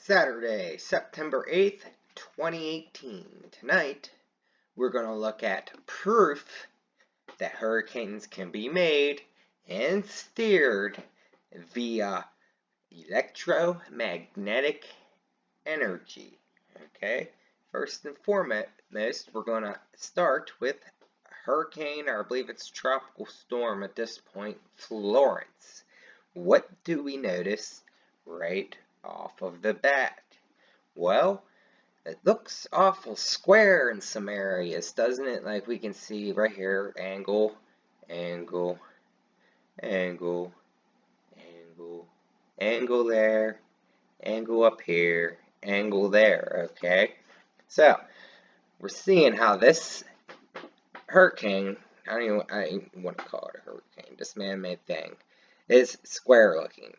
Saturday, September 8th, 2018. Tonight, we're going to look at proof that hurricanes can be made and steered via electromagnetic energy. Okay, first and foremost, we're going to start with hurricane, or I believe it's tropical storm at this point, Florence. What do we notice right off of the bat? Well, it looks awful square in some areas, doesn't it? Like we can see right here, angle, angle, angle, angle, angle there, angle up here, angle there, okay? So, we're seeing how this hurricane, I don't even want to call it a hurricane, this man-made thing, is square looking,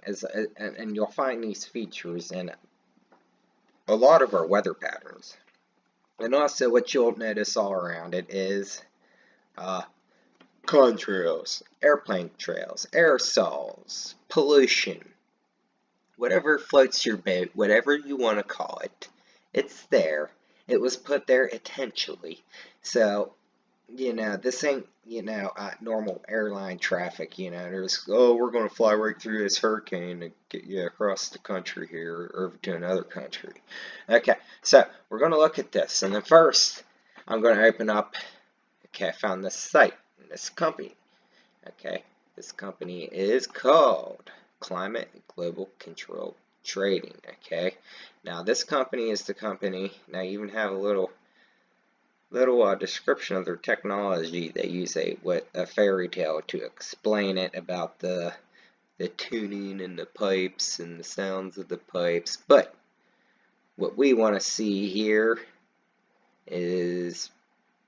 and you'll find these features in a lot of our weather patterns. And also what you'll notice all around it is contrails, airplane trails, aerosols, pollution, whatever floats your boat, whatever you want to call it, it's there. It was put there intentionally. So, this ain't, normal airline traffic, there's, oh, we're going to fly right through this hurricane to get you across the country here or to another country. Okay, so we're going to look at this. And then first, I'm going to open up, I found this site, this company. Okay, this company is called Global Control Trading. Okay, now this company is the company, now you even have a little description of their technology. They use a fairy tale to explain it about the tuning and the pipes and the sounds of the pipes. But what we want to see here is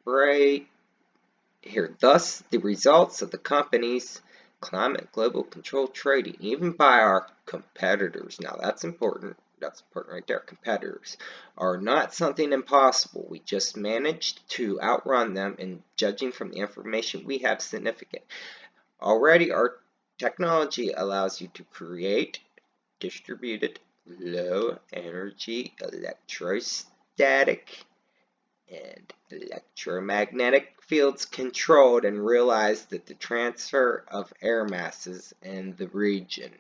right here. Thus, the results of the company's Global Control Trading, even by our competitors. Now that's important. That's important right there. Competitors are not something impossible. We just managed to outrun them, and judging from the information we have, significant. Already our technology allows you to create distributed low energy electrostatic and electromagnetic fields controlled, and realize that the transfer of air masses in the region.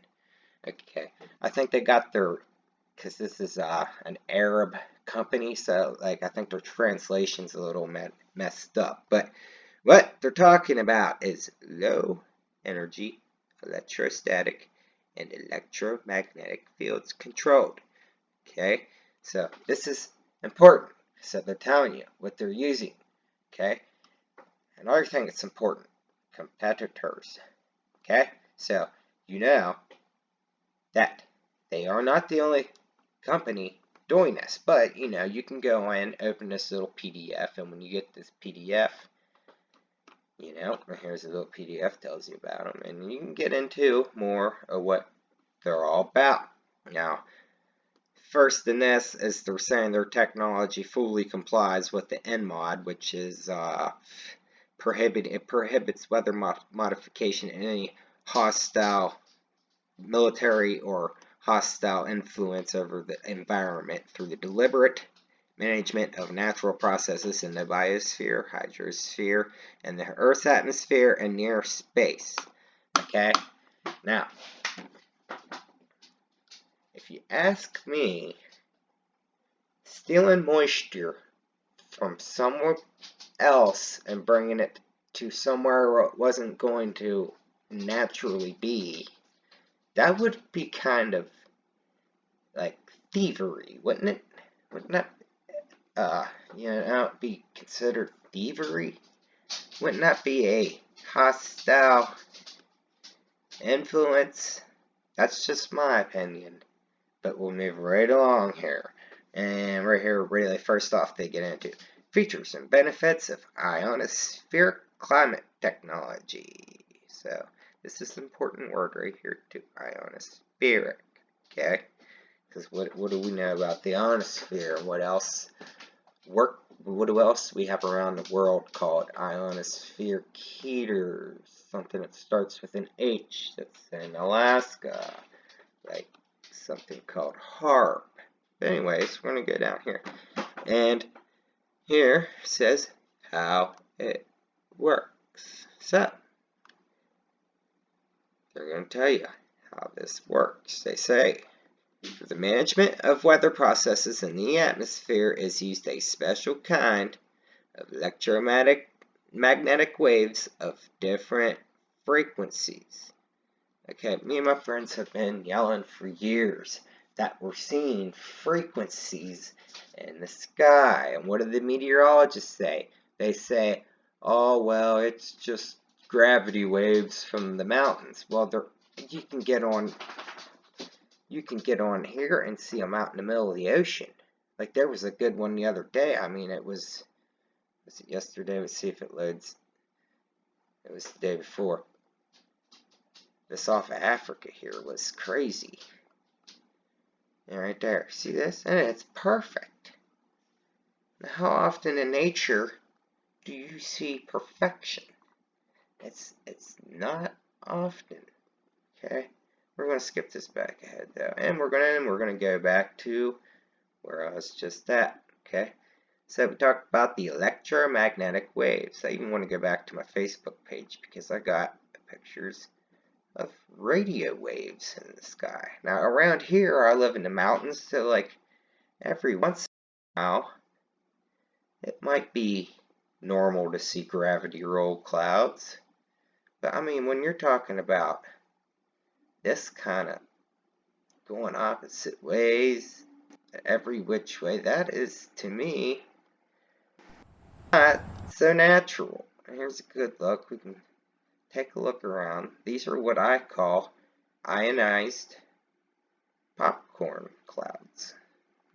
Okay, I think they got their, because this is an Arab company, so I think their translation's a little messed up. But what they're talking about is low energy, electrostatic, and electromagnetic fields controlled. Okay, so this is important. So they're telling you what they're using. Okay, another thing that's important: competitors. Okay, so you know that they are not the only company doing this, but you can go in, open this little PDF, and when you get this PDF, here's a little PDF tells you about them, and you can get into more of what they're all about. Now, first in this is they're saying their technology fully complies with the NMOD, which is it prohibits weather modification in any hostile military or hostile influence over the environment through the deliberate management of natural processes in the biosphere, hydrosphere, and the Earth's atmosphere and near space. Okay? Now, if you ask me, stealing moisture from somewhere else and bringing it to somewhere where it wasn't going to naturally be, that would be kind of like thievery, wouldn't it? Wouldn't that, be considered thievery? Wouldn't that be a hostile influence? That's just my opinion. But we'll move right along here. And right here, really, first off, they get into features and benefits of ionospheric climate technology. So, this is an important word right here too, ionospheric, okay? Because what do we know about the ionosphere? What else we have around the world called ionospheric heaters? Something that starts with an H, that's in Alaska, like something called HARP, But anyways, we're going to go down here. And here says how it works. So, they're going to tell you how this works. They say, for the management of weather processes in the atmosphere is used a special kind of electromagnetic waves of different frequencies. Okay, me and my friends have been yelling for years that we're seeing frequencies in the sky. And what do the meteorologists say? They say, oh, well, it's just gravity waves from the mountains. Well, you can get on here and see them out in the middle of the ocean. Like, there was a good one the other day. I mean, was it yesterday? Let's see if it loads. It was the day before. This off of Africa here was crazy. And right there, see this? And it's perfect. Now, how often in nature do you see perfection? It's not often. Okay, we're going to skip this back ahead though, and we're going to go back to where I was just at. Okay, so we talked about the electromagnetic waves. I even want to go back to my Facebook page because I got pictures of radio waves in the sky. Now around here I live in the mountains, so like every once in a while it might be normal to see gravity roll clouds. But I mean, when you're talking about this kind of going opposite ways, every which way, that is to me not so natural. Here's a good look. We can take a look around. These are what I call ionized popcorn clouds.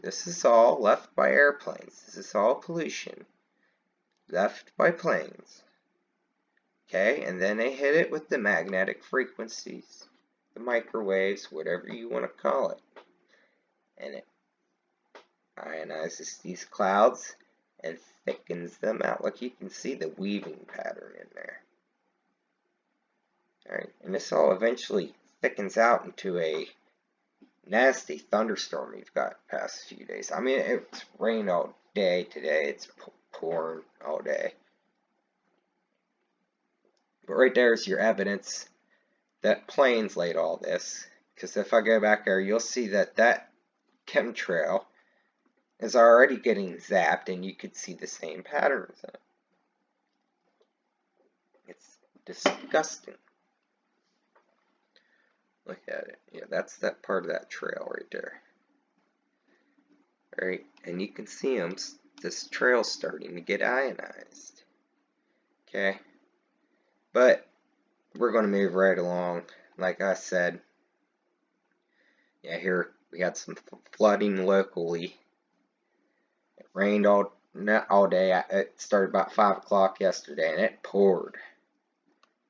This is all left by airplanes. This is all pollution left by planes. Okay, and then they hit it with the magnetic frequencies, the microwaves, whatever you want to call it. And it ionizes these clouds and thickens them out. Look, you can see the weaving pattern in there. Alright, and this all eventually thickens out into a nasty thunderstorm we've got the past few days. I mean, it's rained all day today. It's pouring all day. But right there is your evidence that planes laid all this. Because if I go back there, you'll see that that chemtrail is already getting zapped, and you could see the same patterns in it. It's disgusting. Look at it. Yeah, that's that part of that trail right there. Right, and you can see them. This trail's starting to get ionized. Okay, but we're going to move right along. Like I said, yeah, here we had some flooding locally. It rained all day. It started about 5 o'clock yesterday, and it poured.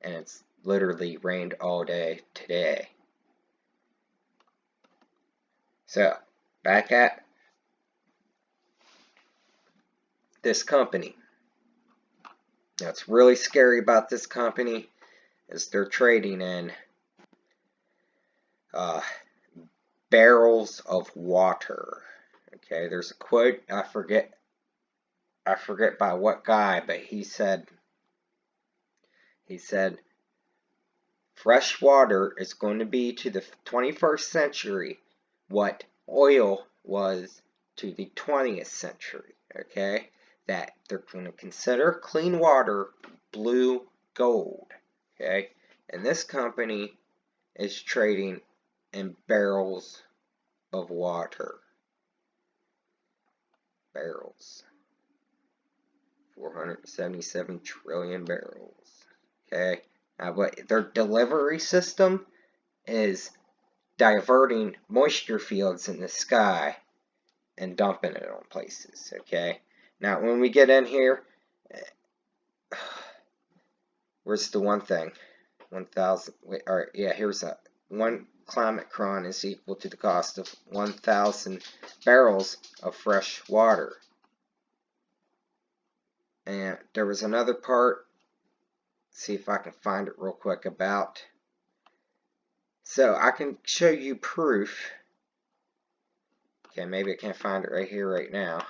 And it's literally rained all day today. So, back at this company. Now, what's really scary about this company is they're trading in barrels of water. Okay, there's a quote, I forget by what guy, but he said fresh water is going to be to the 21st century what oil was to the 20th century. Okay, that they're going to consider clean water blue gold. Okay, and this company is trading in barrels of water. Barrels. 477 trillion barrels. Okay, now but their delivery system is diverting moisture fields in the sky and dumping it on places. Okay, now when we get in here, where's the one thing? 1,000. Alright, yeah, here's that. 1 climate cron is equal to the cost of 1,000 barrels of fresh water. And there was another part. Let's see if I can find it real quick about. So I can show you proof. Okay, maybe I can't find it right here, right now.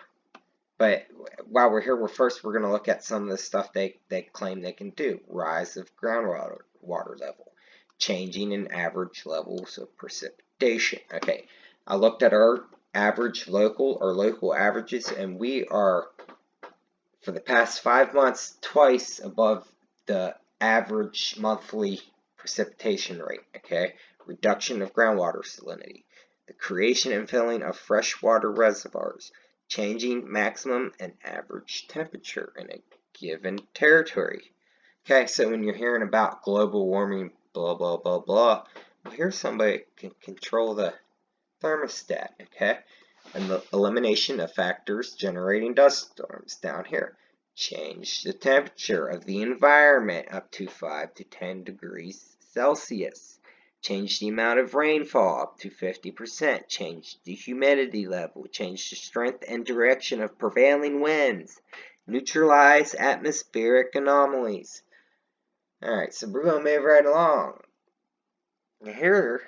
But while we're here, we're going to look at some of the stuff they claim they can do. Rise of groundwater level. Changing in average levels of precipitation. Okay, I looked at our average local averages, and we are, for the past 5 months, twice above the average monthly precipitation rate. Okay, reduction of groundwater salinity, the creation and filling of freshwater reservoirs, changing maximum and average temperature in a given territory. Okay, so when you're hearing about global warming, blah, blah, blah, blah, well, here's somebody can control the thermostat, okay? And the elimination of factors generating dust storms down here. Change the temperature of the environment up to 5 to 10 degrees Celsius. Change the amount of rainfall up to 50%. Change the humidity level. Change the strength and direction of prevailing winds. Neutralize atmospheric anomalies. Alright, so we're going to move right along. Here,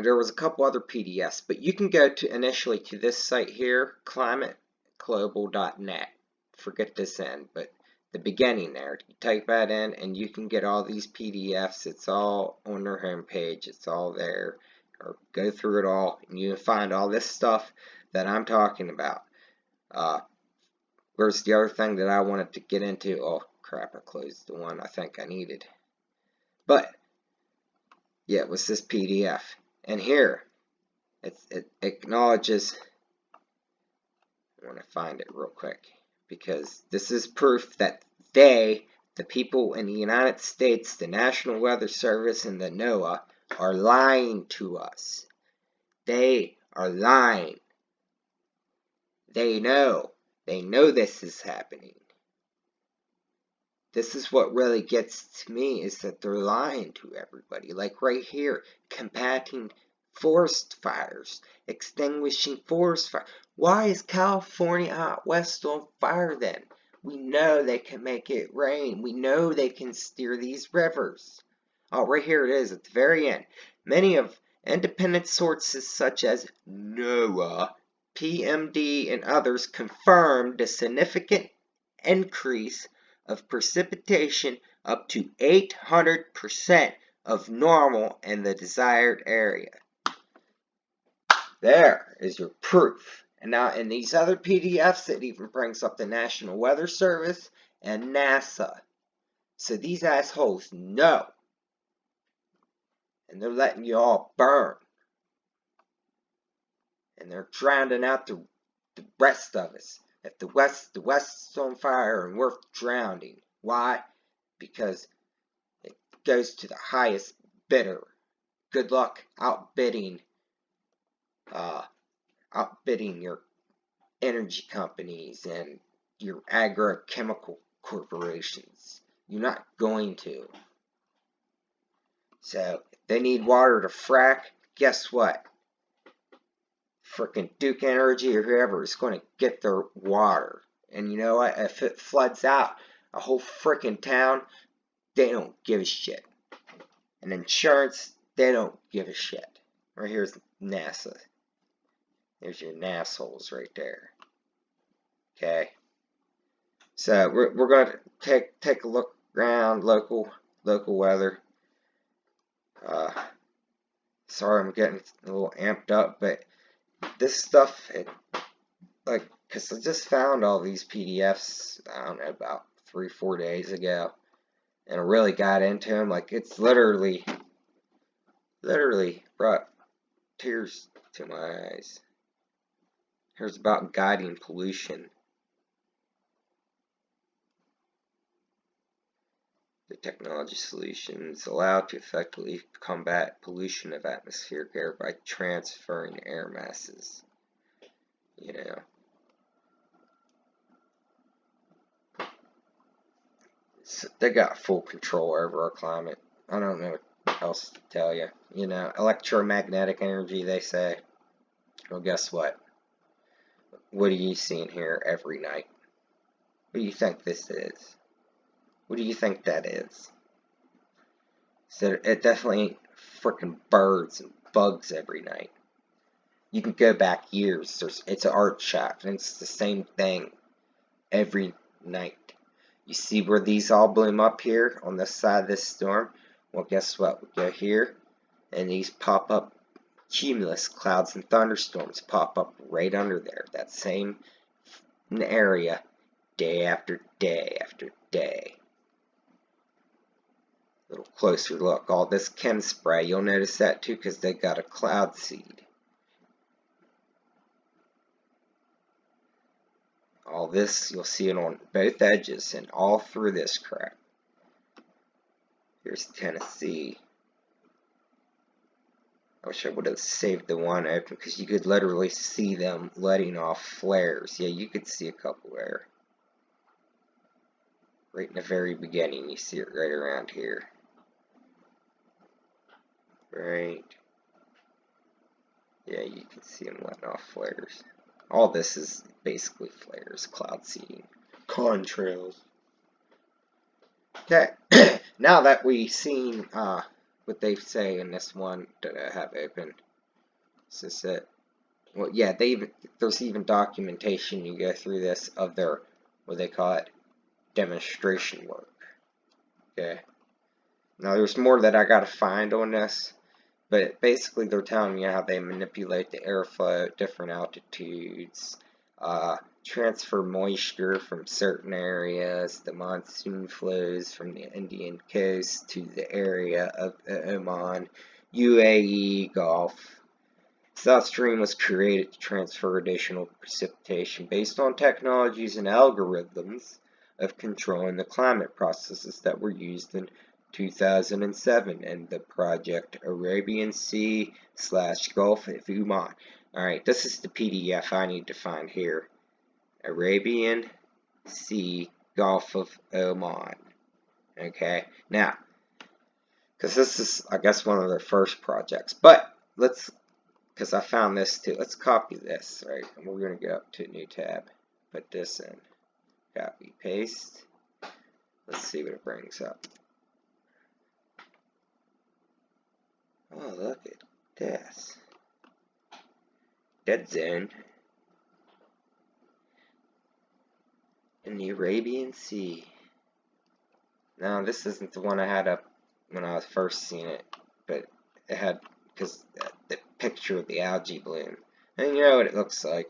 there was a couple other PDFs, but you can go to initially to this site here, climateglobal.net. Forget this end, but the beginning there. You type that in, and you can get all these PDFs. It's all on their homepage. It's all there. Or go through it all, and you can find all this stuff that I'm talking about. Where's the other thing that I wanted to get into? Oh crap! I closed the one I think I needed. But yeah, it was this PDF. And here, it acknowledges, I want to find it real quick, because this is proof that the people in the United States, the National Weather Service and the NOAA, are lying to us. They are lying. They know this is happening. This is what really gets to me, is that they're lying to everybody. Like right here, combating forest fires, extinguishing forest fires. Why is California out west on fire then? We know they can make it rain. We know they can steer these rivers. Oh, right here it is at the very end. Many of independent sources such as NOAA, PMD, and others confirmed a significant increase of precipitation up to 800% of normal in the desired area. There is your proof. And now in these other PDFs, it even brings up the National Weather Service and NASA. So these assholes know. And they're letting you all burn. And they're drowning out the rest of us. If the West's on fire and we're drowning. Why? Because it goes to the highest bidder. Good luck outbidding your energy companies and your agrochemical corporations. You're not going to. So, if they need water to frack, guess what? Frickin' Duke Energy or whoever is going to get their water. And you know what? If it floods out a whole frickin' town, they don't give a shit. And insurance, they don't give a shit. Right here's NASA. There's your NASSholes right there. Okay. So we're going to take a look around local weather. Sorry, I'm getting a little amped up, but this stuff, because I just found all these PDFs, I don't know, about 3-4 days ago, and I really got into them. Like, it's literally brought tears to my eyes. Here's about guiding pollution. The technology solutions allow to effectively combat pollution of atmospheric air by transferring air masses. You know. So they got full control over our climate. I don't know what else to tell you. You know, electromagnetic energy, they say. Well, guess what? What are you seeing here every night? What do you think this is? What do you think that is? So it definitely ain't frickin' birds and bugs every night. You can go back years. It's an art shot, and it's the same thing every night. You see where these all bloom up here on this side of this storm? Well, guess what? We go here, and these pop up. Cumulus clouds and thunderstorms pop up right under there. That same area, day after day after day. A little closer look. All this chem spray, you'll notice that too because they got a cloud seed. All this, you'll see it on both edges and all through this crap. Here's Tennessee. I wish I would have saved the one open because you could literally see them letting off flares. Yeah, you could see a couple there. Right in the very beginning, you see it right around here. Right. Yeah, you can see them letting off flares. All this is basically flares, cloud seeding, contrails. Okay, now that we've seen what they say in this one that I have open, this is it. Well, yeah, there's even documentation you go through this of their, what they call it, demonstration work. Okay, now there's more that I gotta find on this. But basically, they're telling me how they manipulate the airflow at different altitudes, transfer moisture from certain areas, the monsoon flows from the Indian coast to the area of Oman, UAE, Gulf. South Stream was created to transfer additional precipitation based on technologies and algorithms of controlling the climate processes that were used in 2007 and the project Arabian Sea / Gulf of Oman. Alright, this is the PDF I need to find here. Arabian Sea, Gulf of Oman. Okay, now, because this is, I guess, one of their first projects, but let's, because I found this too, let's copy this, right, and we're going to go up to a new tab, put this in, copy, paste, let's see what it brings up. Oh, look at this. Dead zone in the Arabian Sea. Now, this isn't the one I had up when I was first seeing it, but it had, because the picture of the algae bloom. And you know what it looks like.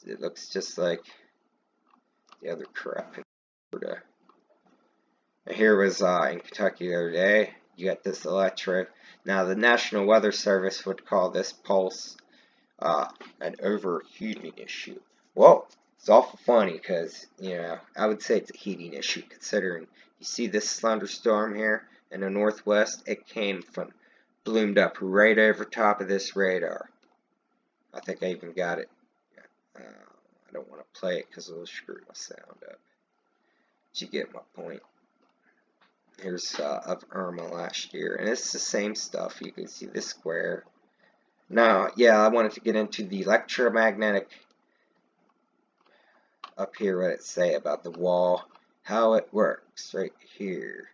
It looks just like the other crap in Florida. And here was in Kentucky the other day. You got this electro. Now, the National Weather Service would call this pulse an overheating issue. Well, it's awful funny because, you know, I would say it's a heating issue considering you see this thunderstorm here in the northwest. It came from, bloomed up right over top of this radar. I think I even got it. I don't want to play it because it'll screw my sound up. But you get my point. Here's of Irma last year, and it's the same stuff. You can see this square. Now, yeah, I wanted to get into the electromagnetic up here, what it say about the wall, how it works right here.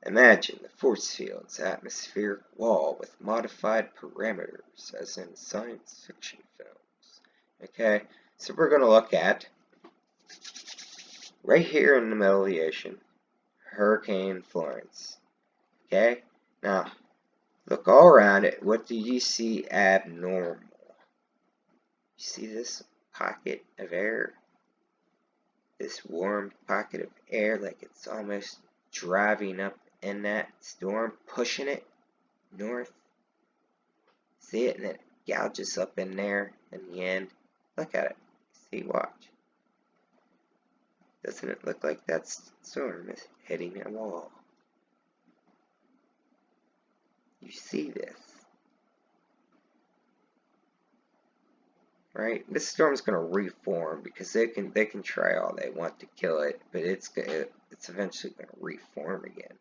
Imagine the force field's atmospheric wall with modified parameters, as in science fiction films. Okay, so we're going to look at right here in the middle of the ocean, Hurricane Florence. Okay, now look all around it. What do you see abnormal? You see this pocket of air? This warm pocket of air, like it's almost driving up in that storm, pushing it north. See it? And it gouges up in there in the end. Look at it. See, watch. Doesn't it look like that storm is hitting a wall? You see this, right? This storm's going to reform because they can try all they want to kill it, but it's eventually going to reform again.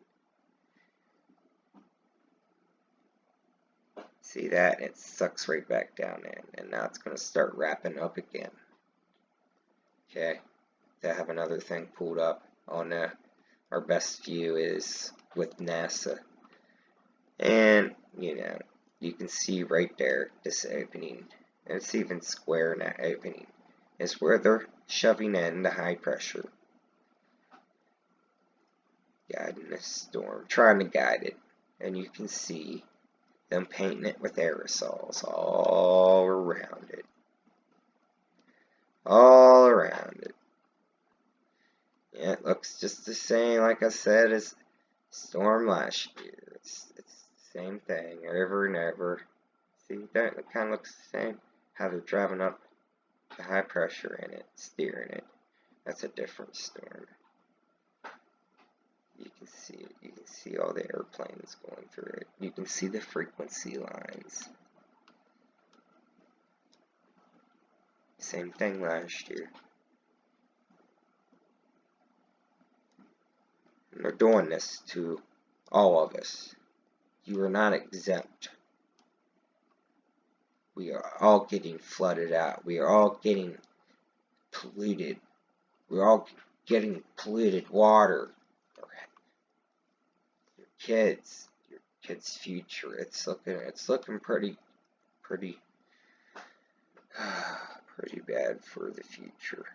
See that? It sucks right back down in, and now it's going to start wrapping up again. Okay, I have another thing pulled up on our best view is with NASA. And, you know, you can see right there, this opening, and it's even square in that opening, is where they're shoving in the high pressure. Guiding this storm, trying to guide it, and you can see them painting it with aerosols all around it. All around it. Yeah, it looks just the same, like I said, as storm last year. It's the same thing over and over. See, that it kind of looks the same. How they're driving up the high pressure in it, steering it. That's a different storm. You can see it. You can see all the airplanes going through it. You can see the frequency lines. Same thing last year. And they're doing this to all of us. You are not exempt. We are all getting flooded out. We are all getting polluted. We're all getting polluted water. Your kids' future. It's looking pretty bad for the future.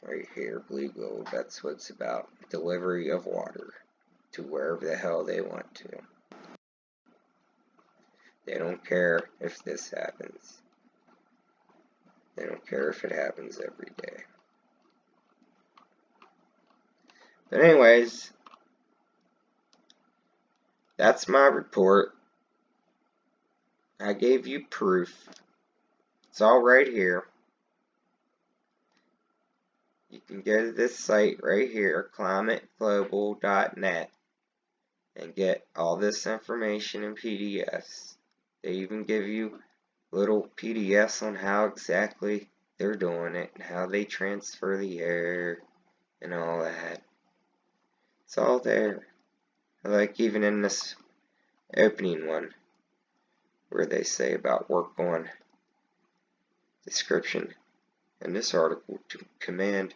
Right here, Blue Gold. That's what it's about. Delivery of water to wherever the hell they want to. They don't care if this happens. They don't care if it happens every day. But anyways, that's my report. I gave you proof. It's all right here. You can go to this site right here, climateglobal.net, and get all this information in PDFs. They even give you little PDFs on how exactly they're doing it and how they transfer the air and all that. It's all there. Like even in this opening one where they say about work on description in this article to command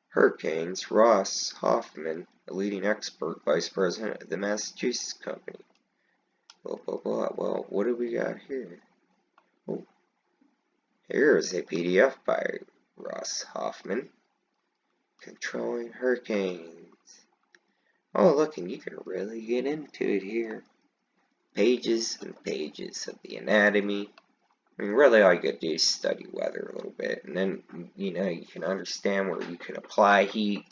hurricanes, Ross Hoffman, a leading expert, vice president of the Massachusetts company. Blah, blah, blah. Well, what do we got here? Oh, here is a PDF by Ross Hoffman, Controlling Hurricanes. Oh, look, and you can really get into it here. Pages and pages of the anatomy. I mean, really all you gotta do is study weather a little bit, and then, you know, you can understand where you can apply heat,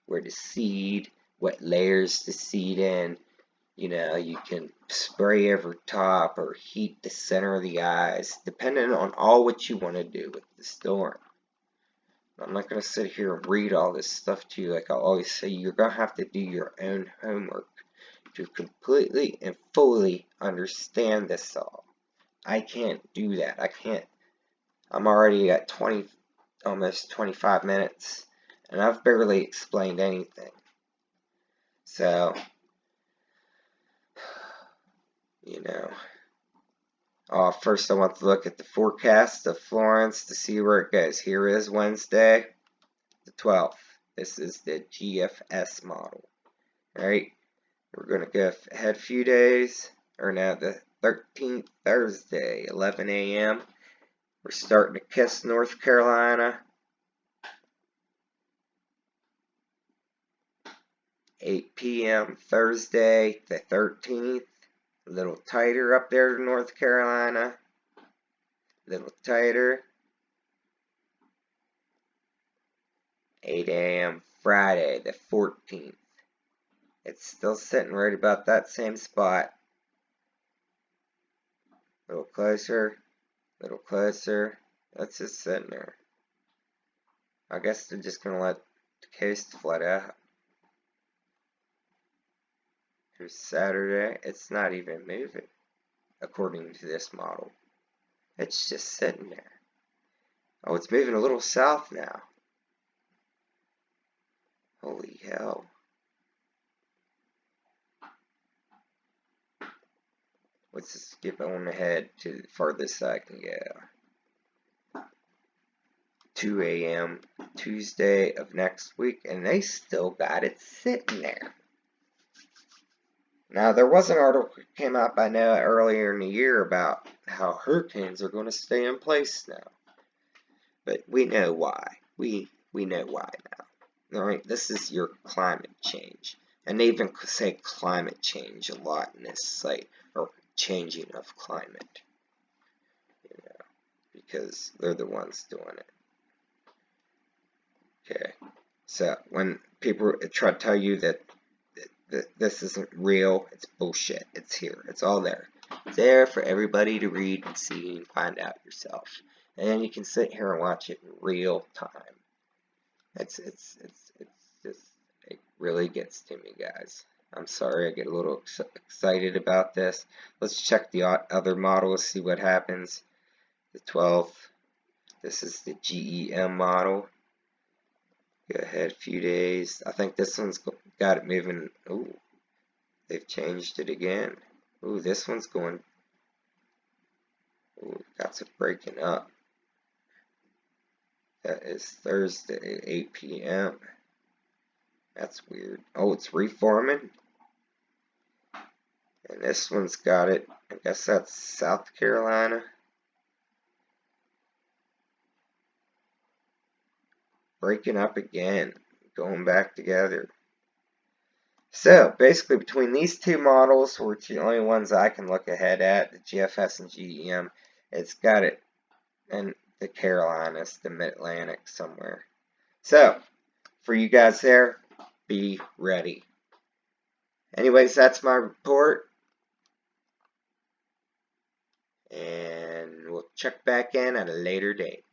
where to seed, what layers to seed in. You know, you can spray over top or heat the center of the eyes, depending on all what you want to do with the storm. I'm not going to sit here and read all this stuff to you. Like I always say, you're going to have to do your own homework to completely and fully understand this all. I can't do that. I can't. I'm already at almost 25 minutes, and I've barely explained anything. So, you know, first I want to look at the forecast of Florence to see where it goes. Here is Wednesday, the 12th. This is the GFS model. Alright, we're going to go ahead a few days, or now the 13th, Thursday, 11 a.m. We're starting to kiss North Carolina. 8 p.m. Thursday, the 13th. A little tighter up there to North Carolina. A little tighter. 8 a.m. Friday, the 14th. It's still sitting right about that same spot. A little closer. A little closer. That's just sitting there. I guess they're just going to let the coast flood out. Here's Saturday. It's not even moving, according to this model. It's just sitting there. Oh, it's moving a little south now. Holy hell. Let's just skip on ahead to the farthest I can go. 2 a.m. Tuesday of next week, and they still got it sitting there. Now, there was an article that came out by NOAA earlier in the year about how hurricanes are going to stay in place now. But we know why. We know why now. All right, this is your climate change. And they even say climate change a lot in this site, or changing of climate. You know, because they're the ones doing it. Okay, so when people try to tell you that this isn't real, it's bullshit. It's here. It's all there. It's there for everybody to read and see and find out yourself. And then you can sit here and watch it in real time. It's just, it really gets to me, guys. I'm sorry, I get a little excited about this. Let's check the other models, see what happens. The 12th. This is the GEM model. Go ahead a few days. I think this one's got it moving. Ooh, they've changed it again. Ooh, this one's going. Ooh, got some breaking up. That is Thursday at 8 p.m. That's weird. Oh, it's reforming. And this one's got it. I guess that's South Carolina. Breaking up again. Going back together. So, basically, between these two models, which are the only ones I can look ahead at, the GFS and GEM, it's got it in the Carolinas, the Mid-Atlantic somewhere. So, for you guys there, be ready. Anyways, that's my report. And we'll check back in at a later date.